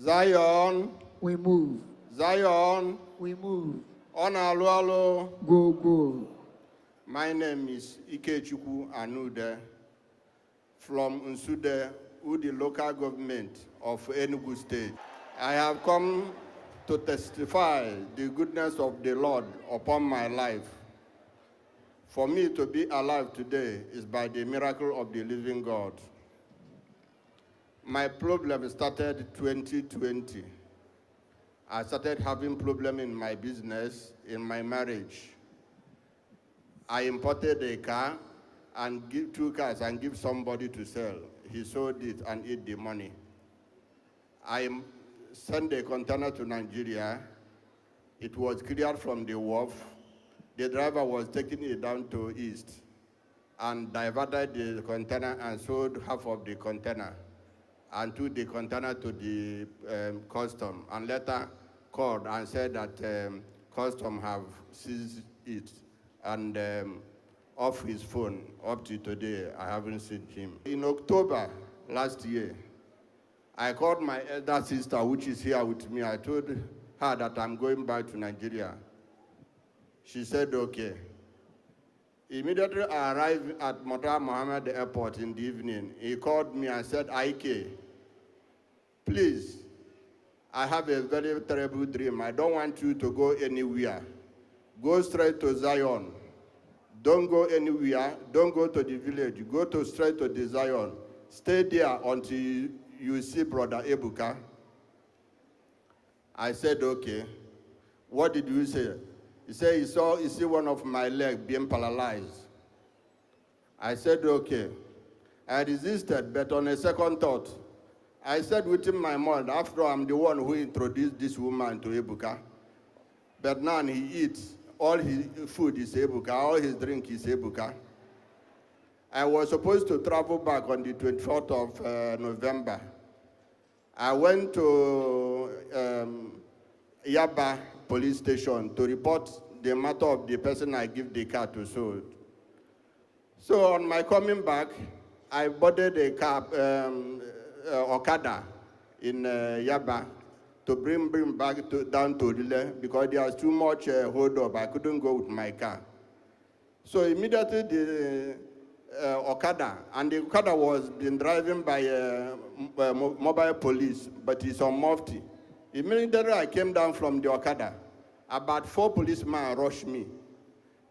Zion, we move. Zion, We move. Onalualo. Go, go. My name is Chukwuebuka Anozie from Nsude, the local government of Enugu State. I have come to testify the goodness of the Lord upon my life. For me to be alive today is by the miracle of the living God. My problem started 2020. I started having problem in my business, in my marriage. I imported a car and give 2 cars and give somebody to sell. He sold it and ate the money. I sent a container to Nigeria. It was cleared from the wharf. The driver was taking it down to east and diverted the container and sold half of the container and took the container to the custom, and later called and said that custom have seized it, and off his phone. Up to today, I haven't seen him. In October last year, I called my elder sister, which is here with me. I told her that I'm going back to Nigeria. She said, okay. Immediately I arrived at Murtala Mohammed Airport in the evening. He called me and said, Ike, please, I have a very terrible dream. I don't want you to go anywhere. Go straight to Zion. Don't go anywhere. Don't go to the village. Go straight to the Zion. Stay there until you see Brother Ebuka. I said, okay. What did you say? He said, he see one of my legs being paralyzed. I said, okay. I resisted, but on a second thought, I said within my mind, after all, I'm the one who introduced this woman to Ebuka. But now he eats. All his food is Ebuka. All his drink is Ebuka. I was supposed to travel back on the 24th of November. I went to Yaba police station to report the matter of the person I give the car to sold. So on my coming back, I boarded a cab, Okada in Yaba to bring back down to Rile because there's too much hold up. I couldn't go with my car. So immediately the Okada, and the Okada was being driven by mobile police, but it's on Mufti. Immediately I came down from the Okada. About 4 policemen rushed me.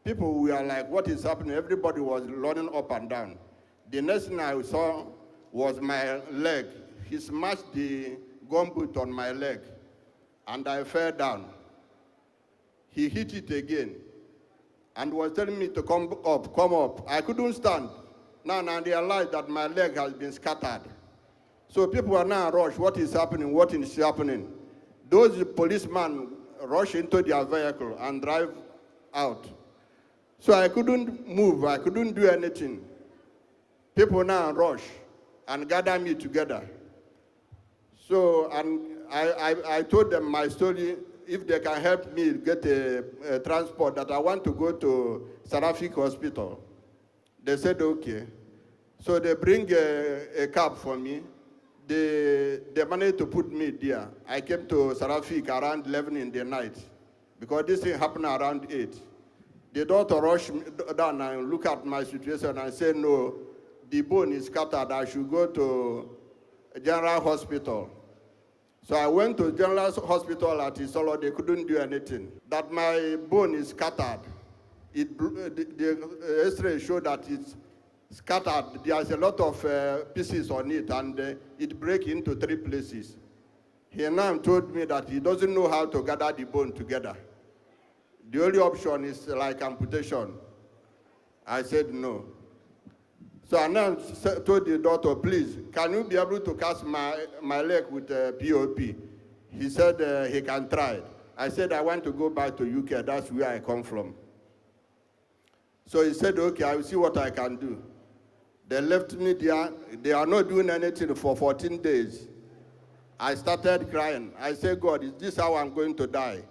People were like, what is happening? Everybody was running up and down. The next thing I saw was my leg. He smashed the gumboot on my leg, and I fell down. He hit it again, and was telling me to come up. I couldn't stand. Now I realized that my leg has been scattered. So people are now rushed. What is happening? What is happening? Those policemen rush into their vehicle and drive out. So I couldn't move. I couldn't do anything. People now rush and gather me together. So, and I told them my story, if they can help me get a transport, that I want to go to Sarafik Hospital. They said, okay. So they bring a cab for me. They managed to put me there. I came to Sarafik around 11 in the night because this thing happened around 8. The doctor rushed me down and looked at my situation and said, no, the bone is scattered. I should go to General Hospital. So I went to General Hospital at Isreal. They couldn't do anything. That my bone is scattered. The X-ray showed that it's scattered. There's a lot of pieces on it, and it breaks into 3 places. He now told me that he doesn't know how to gather the bone together. The only option is like amputation. I said no. So I now told the doctor, please, can you be able to cast my leg with POP? He said he can try. I said, I want to go back to UK. That's where I come from. So he said, okay, I will see what I can do. They left me there. They are not doing anything for 14 days. I started crying. I said, God, is this how I'm going to die?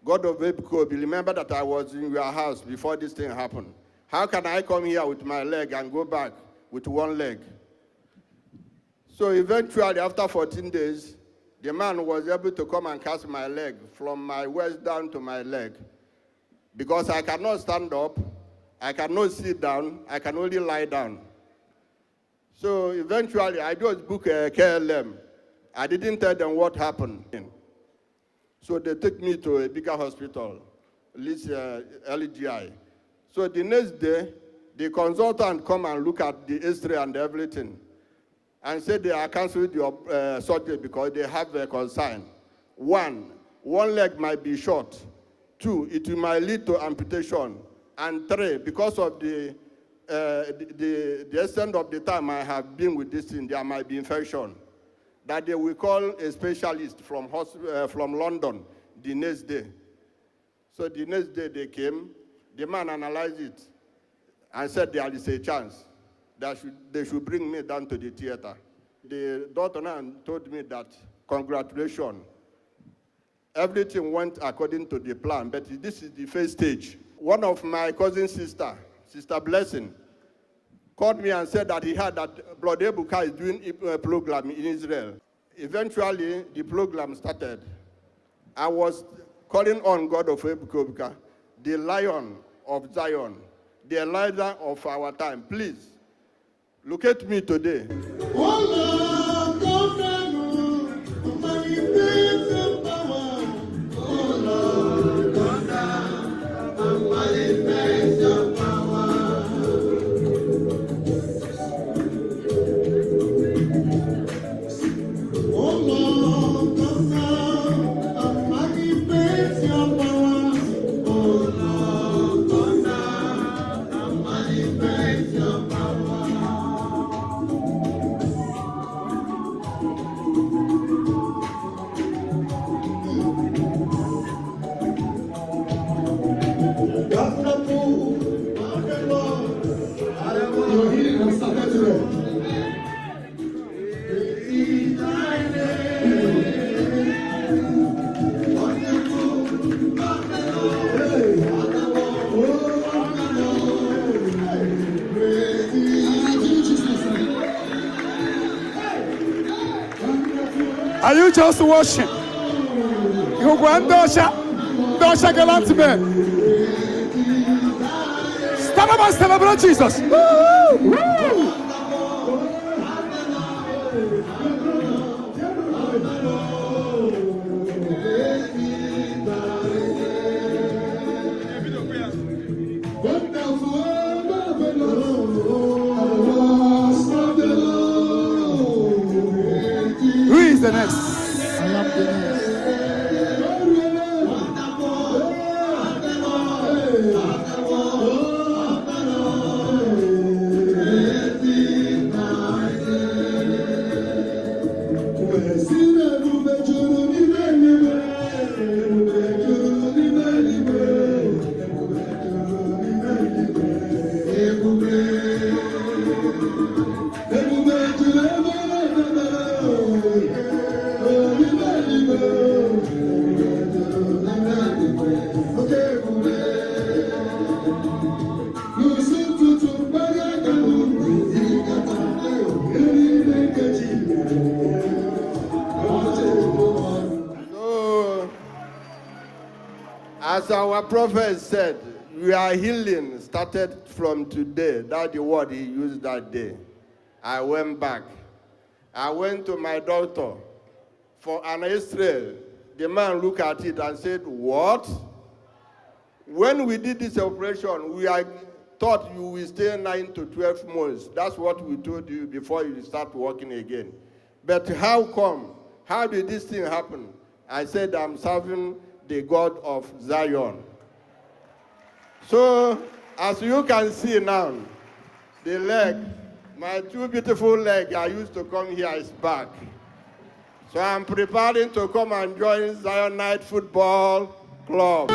God of Ebuka, remember that I was in your house before this thing happened. How can I come here with my leg and go back with 1 leg? So eventually, after 14 days, The man was able to come and cast my leg from my waist down to my leg. Because I cannot stand up, I cannot sit down, I can only lie down. So eventually, I just booked a KLM. I didn't tell them what happened. So they took me to a bigger hospital, at least LGI. So the next day, the consultant come and look at the Isreal and everything, and said they are canceling your surgery because they have a concern. One leg might be short. Two, it might lead to amputation. And three, because of the extent of the time I have been with this thing, there might be infection. That they will call a specialist from London the next day. So the next day they came, the man analyzed it and said there is a chance that they should bring me down to the theater. The doctor now told me that, congratulations, everything went according to the plan, but this is the first stage. One of my cousin's sister Blessing, called me and said that he heard that Chukwuebuka is doing a program in Israel. Eventually, the program started. I was calling on God of Chukwuebuka, the Lion of Zion, the Elijah of our time. Please, locate me today. Are you just watching? You go and Dosha Galantman. Stand up and celebrate Jesus. Who is the next? I am the next. As our prophet said, we are healing started from today. That's the word he used that day. I went back. I went to my doctor for an X-ray. The man looked at it and said, what? When we did this operation, we thought you will stay 9 to 12 months. That's what we told you before you start working again. But how come? How did this thing happen? I said, I'm serving the God of Zion. So, as you can see now, the leg, my two beautiful legs I used to come here is back. So I'm preparing to come and join Zion Night Football Club.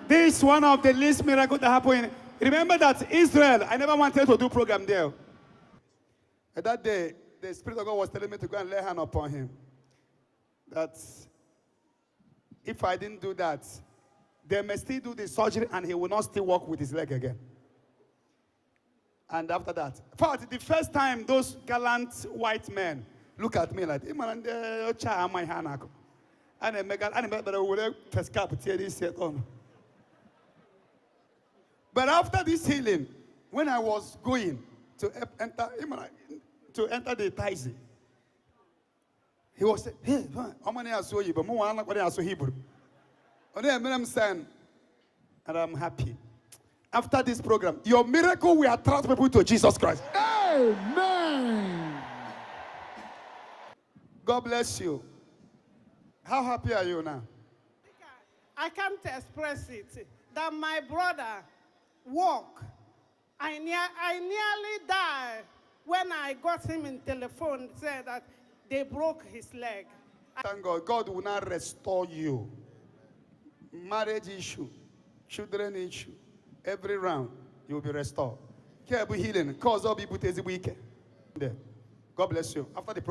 This is one of the least miracles that happened. Remember that Israel, I never wanted to do program there. And that day, the Spirit of God was telling me to go and lay hand upon him. That if I didn't do that, they may still do the surgery and he will not still walk with his leg again. And after that, in fact, the first time those gallant white men look at me like, and but after this healing, when I was going to enter the Taizé, he was saying, hey, how many I saw you, but more I saw Hebrew. And I'm happy. After this program, your miracle will attract people to Jesus Christ. Amen. God bless you. How happy are you now? I can't express it. That my brother walk. I nearly died when I got him in telephone, said that they broke his leg. Thank God. God will not restore you. Marriage issue, children issue, every round you will be restored. Care be healing. Cause all people to week. God bless you. After the